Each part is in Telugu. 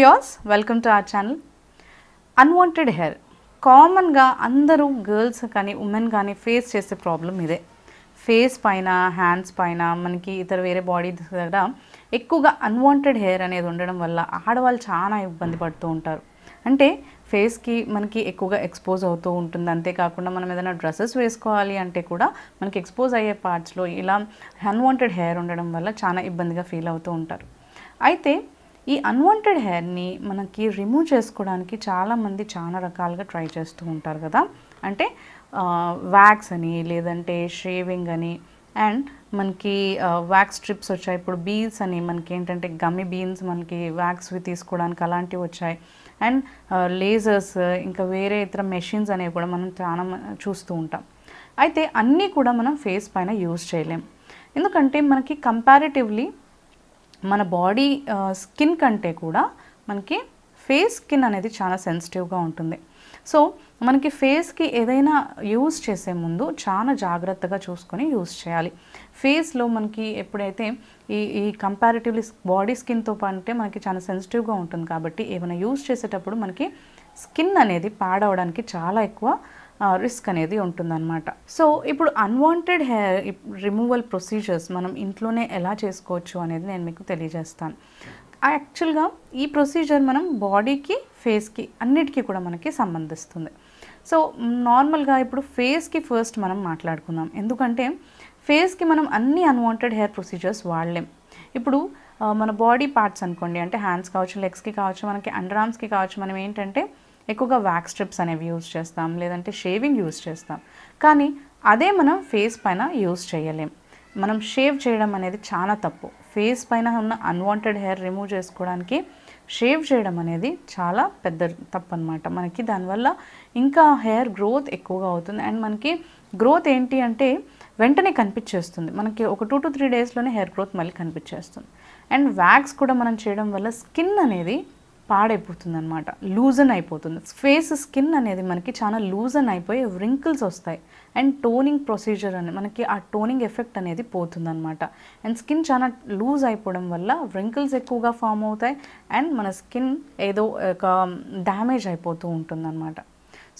Viewers, welcome to our channel. Unwanted hair కామన్గా అందరూ గర్ల్స్ కానీ ఉమెన్ కానీ ఫేస్ చేసే ప్రాబ్లం ఇదే. ఫేస్ పైన, హ్యాండ్స్ పైన, మనకి ఇతర వేరే బాడీ దగ్గర ఎక్కువగా అన్వాంటెడ్ హెయిర్ అనేది ఉండడం వల్ల ఆడవాళ్ళు చాలా ఇబ్బంది పడుతూ ఉంటారు. అంటే ఫేస్కి మనకి ఎక్కువగా ఎక్స్పోజ్ అవుతూ ఉంటుంది. అంతేకాకుండా మనం ఏదైనా డ్రెస్సెస్ వేసుకోవాలి అంటే కూడా మనకి ఎక్స్పోజ్ అయ్యే పార్ట్స్లో ఇలా అన్వాంటెడ్ హెయిర్ ఉండడం వల్ల చాలా ఇబ్బందిగా ఫీల్ అవుతూ ఉంటారు. అయితే ఈ అన్వాంటెడ్ హెయిర్ని మనకి రిమూవ్ చేసుకోవడానికి చాలామంది చాలా రకాలుగా ట్రై చేస్తూ ఉంటారు కదా. అంటే వ్యాక్స్ అని, లేదంటే షేవింగ్ అని, అండ్ మనకి వ్యాక్స్ స్ట్రిప్స్ వచ్చాయి. ఇప్పుడు బీన్స్ అని, మనకి ఏంటంటే గమ్మి బీన్స్ మనకి వ్యాక్స్వి తీసుకోవడానికి అలాంటివి వచ్చాయి. అండ్ లేజర్స్, ఇంకా వేరే ఇతర మెషిన్స్ అనేవి కూడా మనం చాలా చూస్తూ ఉంటాం. అయితే అన్నీ కూడా మనం ఫేస్ పైన యూజ్ చేయలేం. ఎందుకంటే మనకి కంపారిటివ్లీ మన బాడీ స్కిన్ కంటే కూడా మనకి ఫేస్ స్కిన్ అనేది చాలా సెన్సిటివ్గా ఉంటుంది. సో మనకి ఫేస్కి ఏదైనా యూజ్ చేసే ముందు చాలా జాగ్రత్తగా చూసుకొని యూజ్ చేయాలి. ఫేస్లో మనకి ఎప్పుడైతే ఈ కంపారిటివ్లీ బాడీ స్కిన్తో అంటే మనకి చాలా సెన్సిటివ్గా ఉంటుంది. కాబట్టి ఏమైనా యూజ్ చేసేటప్పుడు మనకి స్కిన్ అనేది పాడవడానికి చాలా ఎక్కువ రిస్క్ అనేది ఉంటుందన్నమాట. సో ఇప్పుడు అన్వాంటెడ్ హెయిర్ రిమూవల్ ప్రొసీజర్స్ మనం ఇంట్లోనే ఎలా చేసుకోవచ్చు అనేది నేను మీకు తెలియజేస్తాను. యాక్చువల్గా ఈ ప్రొసీజర్ మనం బాడీకి, ఫేస్కి అన్నిటికీ కూడా మనకి సంబంధిస్తుంది. సో నార్మల్గా ఇప్పుడు ఫేస్కి ఫస్ట్ మనం మాట్లాడుకుందాం. ఎందుకంటే ఫేస్కి మనం అన్ని అన్వాంటెడ్ హెయిర్ ప్రొసీజర్స్ వాడలేం. ఇప్పుడు మన బాడీ పార్ట్స్ అనుకోండి, అంటే హ్యాండ్స్ కావచ్చు, లెగ్స్కి కావచ్చు, మనకి అండర్ ఆర్మ్స్కి కావచ్చు, మనం ఏంటంటే ఎక్కువగా వ్యాక్స్ స్ట్రిప్స్ అనేవి యూజ్ చేస్తాం, లేదంటే షేవింగ్ యూజ్ చేస్తాం. కానీ అదే మనం ఫేస్ పైన యూజ్ చేయలేం. మనం షేవ్ చేయడం అనేది చాలా తప్పు. ఫేస్ పైన ఉన్న అన్వాంటెడ్ హెయిర్ రిమూవ్ చేసుకోవడానికి షేవ్ చేయడం అనేది చాలా పెద్ద తప్పు అనమాట. మనకి దానివల్ల ఇంకా హెయిర్ గ్రోత్ ఎక్కువగా అవుతుంది. అండ్ మనకి గ్రోత్ ఏంటి అంటే వెంటనే కనిపించేస్తుంది. మనకి ఒక 2 to 3 డేస్లోనే హెయిర్ గ్రోత్ మళ్ళీ కనిపించేస్తుంది. అండ్ వ్యాక్స్ కూడా మనం చేయడం వల్ల స్కిన్ అనేది పాడైపోతుంది అనమాట, లూజన్ అయిపోతుంది. ఫేస్ స్కిన్ అనేది మనకి చాలా లూజన్ అయిపోయి వ్రింకిల్స్ వస్తాయి. అండ్ టోనింగ్ ప్రొసీజర్ అని మనకి ఆ టోనింగ్ ఎఫెక్ట్ అనేది పోతుందన్నమాట. అండ్ స్కిన్ చాలా లూజ్ అయిపోవడం వల్ల వ్రింకిల్స్ ఎక్కువగా ఫామ్ అవుతాయి. అండ్ మన స్కిన్ ఏదో ఒక డ్యామేజ్ అయిపోతూ ఉంటుందన్నమాట.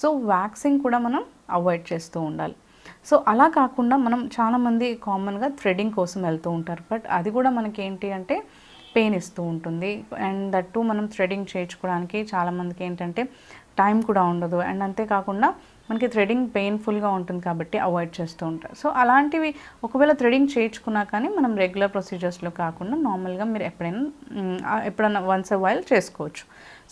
సో వ్యాక్సింగ్ కూడా మనం అవాయిడ్ చేస్తూ ఉండాలి. సో అలా కాకుండా మనం చాలామంది కామన్గా థ్రెడింగ్ కోసం వెళ్తూ ఉంటారు. బట్ అది కూడా మనకి ఏంటి అంటే పెయిన్ ఇస్తూ ఉంటుంది. అండ్ దట్టు మనం థ్రెడింగ్ చేయించుకోవడానికి చాలామందికి ఏంటంటే టైం కూడా ఉండదు. అండ్ అంతేకాకుండా మనకి థ్రెడింగ్ పెయిన్ఫుల్గా ఉంటుంది కాబట్టి అవాయిడ్ చేస్తూ ఉంటారు. సో అలాంటివి ఒకవేళ థ్రెడింగ్ చేయించుకున్నా కానీ మనం రెగ్యులర్ ప్రొసీజర్స్లో కాకుండా నార్మల్గా మీరు ఎప్పుడైనా వన్స్ వైల్ చేసుకోవచ్చు.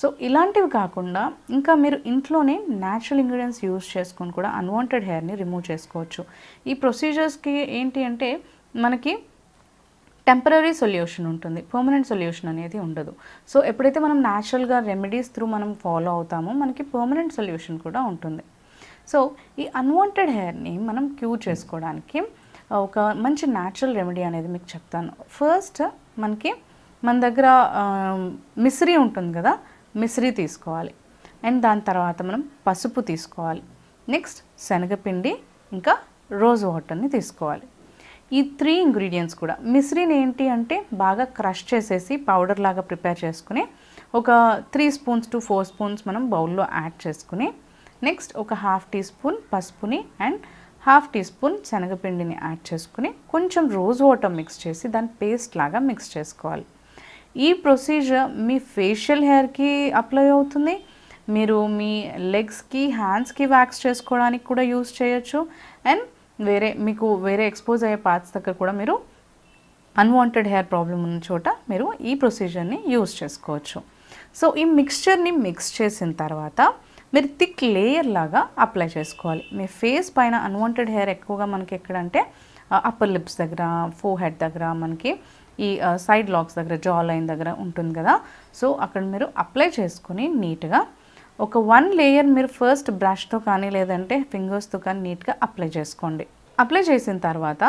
సో ఇలాంటివి కాకుండా ఇంకా మీరు ఇంట్లోనే న్యాచురల్ ఇంగ్రీడియంట్స్ యూజ్ చేసుకొని కూడా అన్వాంటెడ్ హెయిర్ని రిమూవ్ చేసుకోవచ్చు. ఈ ప్రొసీజర్స్కి ఏంటి అంటే మనకి టెంపరరీ సొల్యూషన్ ఉంటుంది, పర్మనెంట్ సొల్యూషన్ అనేది ఉండదు. సో ఎప్పుడైతే మనం న్యాచురల్గా రెమెడీస్ త్రూ మనం ఫాలో అవుతామో మనకి పర్మనెంట్ సొల్యూషన్ కూడా ఉంటుంది. సో ఈ అన్వాంటెడ్ హెయిర్ని మనం క్యూర్ చేసుకోవడానికి ఒక మంచి న్యాచురల్ రెమెడీ అనేది మీకు చెప్తాను. ఫస్ట్ మన దగ్గర మిశ్రీ ఉంటుంది కదా, మిశ్రీ తీసుకోవాలి. అండ్ దాని తర్వాత మనం పసుపు తీసుకోవాలి. నెక్స్ట్ శనగపిండి, ఇంకా రోజ్ వాటర్ని తీసుకోవాలి. ఈ 3 ఇంగ్రీడియంట్స్ కూడా మిశ్రీని ఏంటి అంటే బాగా క్రష్ చేసేసి పౌడర్ లాగా ప్రిపేర్ చేసుకుని ఒక 3 స్పూన్స్ to 4 స్పూన్స్ మనం బౌల్లో యాడ్ చేసుకుని, నెక్స్ట్ ఒక 1/2 టీ స్పూన్ పసుపుని అండ్ 1/2 టీ స్పూన్ శనగపిండిని యాడ్ చేసుకుని కొంచెం రోజ్ వాటర్ మిక్స్ చేసి దాని పేస్ట్ లాగా మిక్స్ చేసుకోవాలి. ఈ ప్రొసీజర్ మీ ఫేషియల్ హెయిర్కి అప్లై అవుతుంది. మీరు మీ లెగ్స్కి, హ్యాండ్స్కి వ్యాక్స్ చేసుకోవడానికి కూడా యూజ్ చేయొచ్చు. అండ్ మీకు వేరే ఎక్స్పోజ్ అయ్యే పార్ట్స్ దగ్గర కూడా మీరు అన్వాంటెడ్ హెయిర్ ప్రాబ్లం ఉన్న చోట మీరు ఈ ప్రొసీజర్ని యూజ్ చేసుకోవచ్చు. సో ఈ మిక్స్చర్ని మిక్స్ చేసిన తర్వాత మీరు థిక్ లేయర్ లాగా అప్లై చేసుకోవాలి. మీ ఫేస్ పైన అన్వాంటెడ్ హెయిర్ ఎక్కువగా మనకి ఎక్కడంటే అప్పర్ లిప్స్ దగ్గర, ఫోర్ హెడ్ దగ్గర, మనకి ఈ సైడ్ లాక్స్ దగ్గర, జా లైన్ దగ్గర ఉంటుంది కదా. సో అక్కడ మీరు అప్లై చేసుకుని నీట్గా ఒక 1 లేయర్ మీరు ఫస్ట్ బ్రష్తో కానీ లేదంటే ఫింగర్స్తో కానీ నీట్గా అప్లై చేసుకోండి. అప్లై చేసిన తర్వాత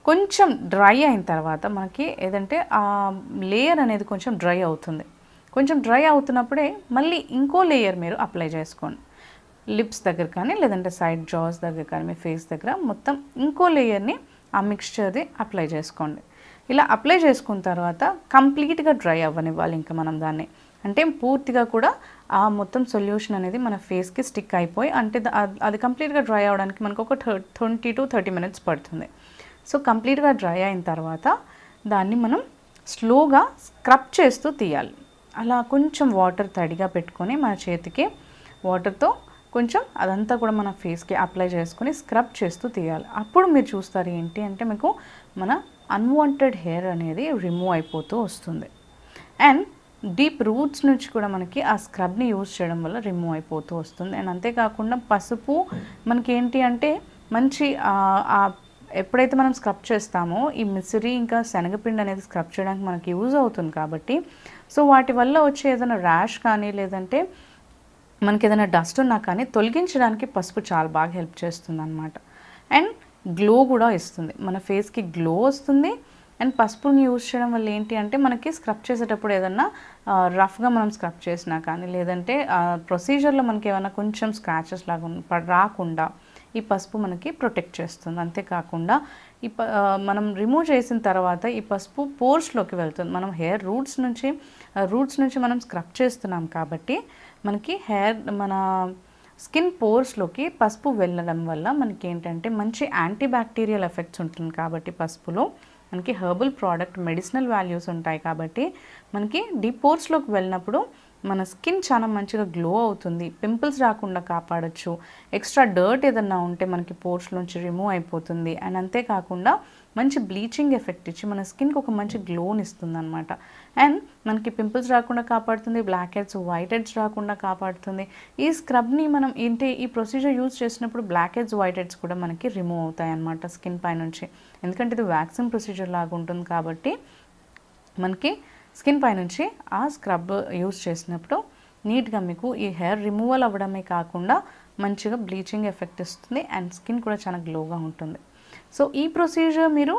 కొంచెం డ్రై అయిన తర్వాత మనకి ఏదంటే ఆ లేయర్ అనేది కొంచెం డ్రై అవుతుంది. కొంచెం డ్రై అవుతున్నప్పుడే మళ్ళీ ఇంకో లేయర్ మీరు అప్లై చేసుకోండి. లిప్స్ దగ్గర కానీ లేదంటే సైడ్ జాస్ దగ్గర కానీ మీ ఫేస్ దగ్గర మొత్తం ఇంకో లేయర్ని ఆ మిక్స్చర్ది అప్లై చేసుకోండి. ఇలా అప్లై చేసుకున్న తర్వాత కంప్లీట్గా డ్రై అవ్వనివ్వాలి. ఇంకా మనం దాన్ని అంటే పూర్తిగా కూడా ఆ మొత్తం సొల్యూషన్ అనేది మన ఫేస్కి స్టిక్ అయిపోయి అంటే అది కంప్లీట్గా డ్రై అవ్వడానికి మనకు ఒక 20 to 30 minutes పడుతుంది. సో కంప్లీట్గా డ్రై అయిన తర్వాత దాన్ని మనం స్లోగా స్క్రబ్ చేస్తూ తీయాలి. అలా కొంచెం వాటర్ తడిగా పెట్టుకొని మన చేతికి వాటర్తో కొంచెం అదంతా కూడా మన ఫేస్కి అప్లై చేసుకొని స్క్రబ్ చేస్తూ తీయాలి. అప్పుడు మీరు చూస్తారు ఏంటి అంటే మీకు మన అన్వాంటెడ్ హెయిర్ అనేది రిమూవ్ అయిపోతూ వస్తుంది. అండ్ డీప్ రూట్స్ నుంచి కూడా మనకి ఆ స్క్రబ్ని యూజ్ చేయడం వల్ల రిమూవ్ అయిపోతూ వస్తుంది. అండ్ అంతేకాకుండా పసుపు మనకి ఏంటి అంటే మంచి ఎప్పుడైతే మనం స్క్రబ్ చేస్తామో ఈ మిసిరి ఇంకా శనగపిండి అనేది స్క్రబ్ చేయడానికి మనకి యూజ్ అవుతుంది కాబట్టి సో వాటి వల్ల వచ్చే ఏదైనా ర్యాష్ కానీ లేదంటే మనకి ఏదైనా డస్ట్ ఉన్నా కానీ తొలగించడానికి పసుపు చాలా బాగా హెల్ప్ చేస్తుంది అన్నమాట. అండ్ గ్లో కూడా ఇస్తుంది, మన ఫేస్కి గ్లో వస్తుంది. అండ్ పసుపుని యూజ్ చేయడం వల్ల ఏంటి అంటే మనకి స్క్రబ్ చేసేటప్పుడు ఏదన్నా రఫ్గా మనం స్క్రబ్ చేసినా కానీ లేదంటే ప్రొసీజర్లో మనకి ఏమైనా కొంచెం స్క్రాచెస్ లాగా రాకుండా ఈ పసుపు మనకి ప్రొటెక్ట్ చేస్తుంది. అంతేకాకుండా ఈ మనం రిమూవ్ చేసిన తర్వాత ఈ పసుపు పోర్స్లోకి వెళ్తుంది. మనం హెయిర్ రూట్స్ నుంచి మనం స్క్రబ్ చేస్తున్నాం కాబట్టి మనకి మన స్కిన్ పోర్స్లోకి పసుపు వెళ్ళడం వల్ల మనకి ఏంటంటే మంచి యాంటీ బ్యాక్టీరియల్ ఎఫెక్ట్స్ ఉంటుంది కాబట్టి పసుపులో మనకి హెర్బల్ ప్రోడక్ట్ మెడిసినల్ వాల్యూస్ ఉంటాయి కాబట్టి మనకి డీప్ పోర్స్లోకి వెళ్ళినప్పుడు మన స్కిన్ చాలా మంచిగా గ్లో అవుతుంది, పింపుల్స్ రాకుండా కాపాడచ్చు, ఎక్స్ట్రా డర్ట్ ఏదన్నా ఉంటే మనకి పోర్స్ నుంచి రిమూవ్ అయిపోతుంది. అండ్ అంతేకాకుండా మంచి బ్లీచింగ్ ఎఫెక్ట్ ఇచ్చి మన స్కిన్కి ఒక మంచి గ్లోని ఇస్తుంది అనమాట. అండ్ మనకి పింపుల్స్ రాకుండా కాపాడుతుంది, బ్లాక్ హెడ్స్ వైట్ హెడ్స్ రాకుండా కాపాడుతుంది. ఈ స్క్రబ్ని మనం ఈ ప్రొసీజర్ యూజ్ చేసినప్పుడు బ్లాక్ హెడ్స్ వైట్ హెడ్స్ కూడా మనకి రిమూవ్ అవుతాయి అన్నమాట స్కిన్ పై నుంచి. ఎందుకంటే ఇది వ్యాక్సిన్ ప్రొసీజర్ లాగా ఉంటుంది కాబట్టి మనకి స్కిన్ పై నుంచి ఆ స్క్రబ్ యూజ్ చేసినప్పుడు నీట్గా మీకు ఈ హెయిర్ రిమూవల్ అవ్వడమే కాకుండా మంచిగా బ్లీచింగ్ ఎఫెక్ట్ ఇస్తుంది అండ్ స్కిన్ కూడా చాలా గ్లోగా ఉంటుంది. సో ఈ ప్రొసీజర్ మీరు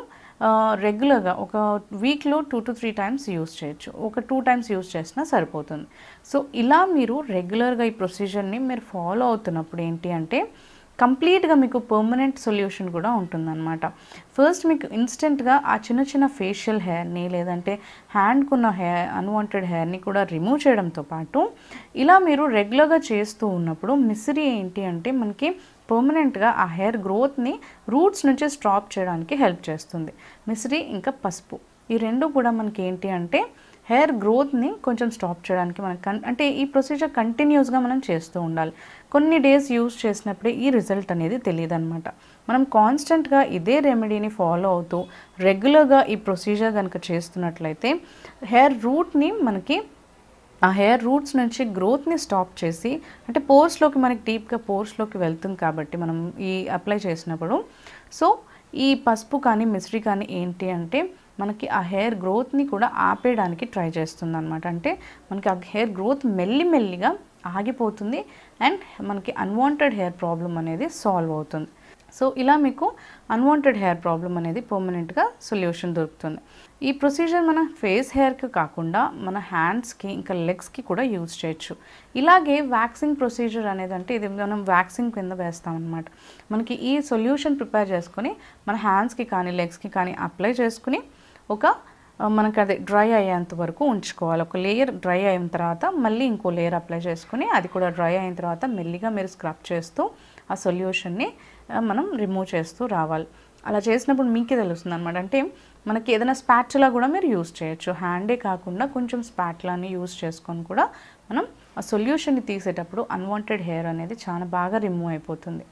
రెగ్యులర్గా ఒక వీక్లో 2 to 3 times యూజ్ చేయొచ్చు, ఒక 2 times యూజ్ చేసినా సరిపోతుంది. సో ఇలా మీరు రెగ్యులర్గా ఈ ప్రొసీజర్ని మీరు ఫాలో అవుతున్నప్పుడు ఏంటి అంటే కంప్లీట్గా మీకు పర్మనెంట్ సొల్యూషన్ కూడా ఉంటుందన్నమాట. ఫస్ట్ మీకు ఇన్స్టెంట్గా ఆ చిన్న చిన్న ఫేషియల్ హెయిర్ని లేదంటే హ్యాండ్కున్న అన్వాంటెడ్ హెయిర్ని కూడా రిమూవ్ చేయడంతో పాటు ఇలా మీరు రెగ్యులర్గా చేస్తూ ఉన్నప్పుడు మిసిరి ఏంటి అంటే మనకి పర్మనెంట్గా ఆ హెయిర్ గ్రోత్ని రూట్స్ నుంచి స్టాప్ చేయడానికి హెల్ప్ చేస్తుంది. మిసిరి ఇంకా పసుపు ఈ రెండు కూడా మనకి ఏంటి అంటే హెయిర్ గ్రోత్ని కొంచెం స్టాప్ చేయడానికి మనకు అంటే ఈ ప్రొసీజర్ కంటిన్యూస్గా మనం చేస్తూ ఉండాలి. కొన్ని డేస్ యూజ్ చేసినప్పుడే ఈ రిజల్ట్ అనేది తెలియదు అనమాట. మనం కాన్స్టెంట్గా ఇదే రెమెడీని ఫాలో అవుతూ రెగ్యులర్గా ఈ ప్రొసీజర్ కనుక చేస్తున్నట్లయితే హెయిర్ రూట్ని మనకి ఆ హెయిర్ రూట్స్ నుంచి గ్రోత్ని స్టాప్ చేసి అంటే పోర్స్లోకి మనకి డీప్గా పోర్స్లోకి వెళ్తుంది కాబట్టి మనం ఈ అప్లై చేసినప్పుడు సో ఈ పసుపు కానీ మిశ్రీ కానీ ఏంటి అంటే మనకి ఆ హెయిర్ గ్రోత్ని కూడా ఆపేయడానికి ట్రై చేస్తుంది అనమాట. అంటే మనకి ఆ హెయిర్ గ్రోత్ మెల్లిమెల్లిగా ఆగిపోతుంది అండ్ మనకి అన్వాంటెడ్ హెయిర్ ప్రాబ్లం అనేది సాల్వ్ అవుతుంది. సో ఇలా మీకు అన్వాంటెడ్ హెయిర్ ప్రాబ్లం అనేది పర్మనెంట్గా సొల్యూషన్ దొరుకుతుంది. ఈ ప్రొసీజర్ మన ఫేస్ హెయిర్కి కాకుండా మన హ్యాండ్స్కి ఇంకా లెగ్స్కి కూడా యూజ్ చేయొచ్చు. ఇలాగే వ్యాక్సింగ్ ప్రొసీజర్ అనేది అంటే ఇది మనం వ్యాక్సింగ్ కింద వేస్తామన్నమాట. మనకి ఈ సొల్యూషన్ ప్రిపేర్ చేసుకొని మన హ్యాండ్స్కి కానీ లెగ్స్కి కానీ అప్లై చేసుకుని మనకు అది డ్రై అయ్యేంత వరకు ఉంచుకోవాలి. ఒక లేయర్ డ్రై అయిన తర్వాత మళ్ళీ ఇంకో లేయర్ అప్లై చేసుకుని అది కూడా డ్రై అయిన తర్వాత మెల్లిగా మీరు స్క్రబ్ చేస్తూ ఆ సొల్యూషన్ని మనం రిమూవ్ చేస్తూ రావాలి. అలా చేసినప్పుడు మీకే తెలుస్తుంది అనమాట. అంటే మనకి ఏదైనా స్పాచులా కూడా మీరు యూజ్ చేయొచ్చు, హ్యాండే కాకుండా కొంచెం స్పాచులాని యూజ్ చేసుకొని కూడా మనం ఆ సొల్యూషన్ని తీసేటప్పుడు అన్వాంటెడ్ హెయిర్ అనేది చాలా బాగా రిమూవ్ అయిపోతుంది.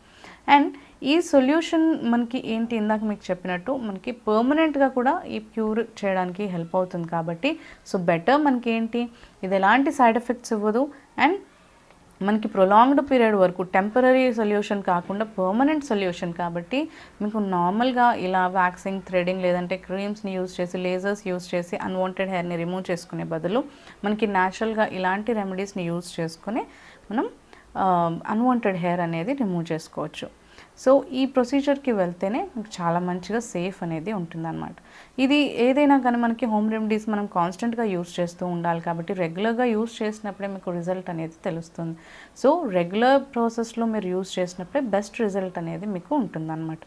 అండ్ ఈ సొల్యూషన్ మనకి ఏంటి ఇందాక మీకు చెప్పినట్టు మనకి పర్మనెంట్గా కూడా ఈ క్యూర్ చేయడానికి హెల్ప్ అవుతుంది కాబట్టి సో బెటర్ మనకి ఏంటి ఇది ఎలాంటి సైడ్ ఎఫెక్ట్స్ ఇవ్వదు అండ్ మనకి ప్రొలాంగ్డ్ పీరియడ్ వరకు టెంపరీ సొల్యూషన్ కాకుండా పర్మనెంట్ సొల్యూషన్ కాబట్టి మీకు నార్మల్గా ఇలా వ్యాక్సింగ్ థ్రెడింగ్ లేదంటే క్రీమ్స్ని యూజ్ చేసి లేజర్స్ యూజ్ చేసి అన్వాంటెడ్ హెయిర్ని రిమూవ్ చేసుకునే బదులు మనకి న్యాచురల్గా ఇలాంటి రెమెడీస్ని యూజ్ చేసుకుని మనం అన్వాంటెడ్ హెయిర్ అనేది రిమూవ్ చేసుకోవచ్చు. సో ఈ ప్రొసీజర్కి వెళ్తేనే మీకు చాలా మంచిగా సేఫ్ అనేది ఉంటుందన్నమాట. ఇది ఏదైనా కానీ మనకి హోమ్ రెమెడీస్ మనం కాన్స్టెంట్గా యూజ్ చేస్తూ ఉండాలి కాబట్టి రెగ్యులర్గా యూజ్ చేసినప్పుడే మీకు రిజల్ట్ అనేది తెలుస్తుంది. సో రెగ్యులర్ ప్రాసెస్లో మీరు యూజ్ చేసినప్పుడే బెస్ట్ రిజల్ట్ అనేది మీకు ఉంటుందన్నమాట.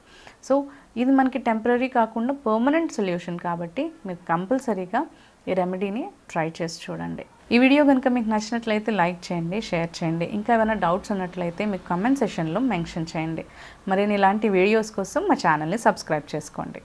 సో ఇది మనకి టెంపరీ కాకుండా పర్మనెంట్ సొల్యూషన్ కాబట్టి మీరు కంపల్సరీగా ఈ రెమెడీని ట్రై చేసి చూడండి. ఈ వీడియో కనుక మీకు నచ్చినట్లయితే లైక్ చేయండి, షేర్ చేయండి. ఇంకా ఏమైనా డౌట్స్ ఉన్నట్లయితే మీకు కామెంట్ సెషన్లో మెన్షన్ చేయండి. మరిన్ని ఇలాంటి వీడియోస్ కోసం మా ఛానల్ని సబ్స్క్రైబ్ చేసుకోండి.